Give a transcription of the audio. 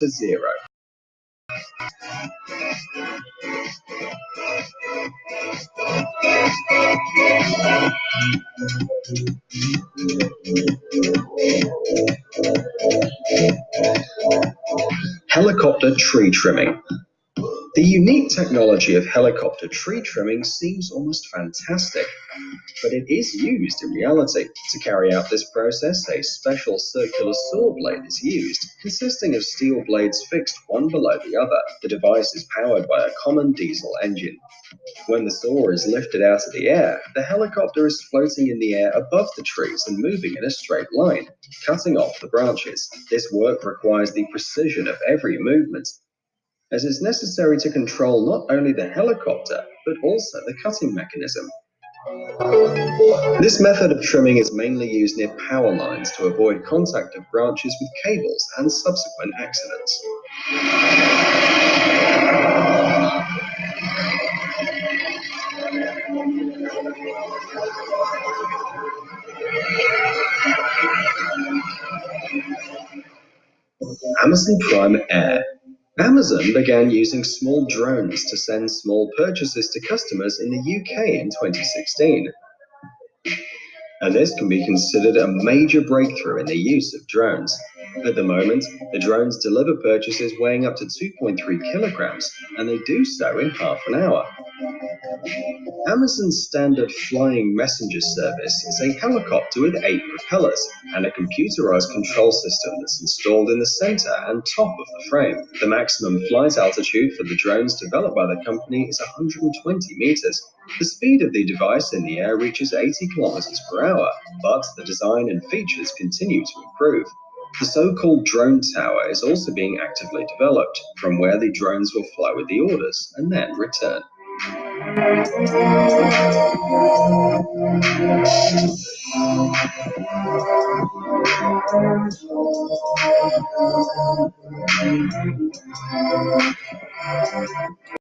to 0. Helicopter tree trimming. The unique technology of helicopter tree trimming seems almost fantastic, but it is used in reality. To carry out this process, a special circular saw blade is used, consisting of steel blades fixed one below the other. The device is powered by a common diesel engine. When the saw is lifted out of the air, the helicopter is floating in the air above the trees and moving in a straight line, cutting off the branches. This work requires the precision of every movement, as it's necessary to control not only the helicopter, but also the cutting mechanism. This method of trimming is mainly used near power lines to avoid contact of branches with cables and subsequent accidents. Amazon Prime Air. Amazon began using small drones to send small purchases to customers in the UK in 2016. And this can be considered a major breakthrough in the use of drones. At the moment, the drones deliver purchases weighing up to 2.3 kilograms, and they do so in half an hour. Amazon's standard flying messenger service is a helicopter with 8 propellers and a computerized control system that's installed in the center and top of the frame. The maximum flight altitude for the drones developed by the company is 120 meters. The speed of the device in the air reaches 80 kilometers per hour, but the design and features continue to improve. The so-called drone tower is also being actively developed, from where the drones will fly with the orders and then return.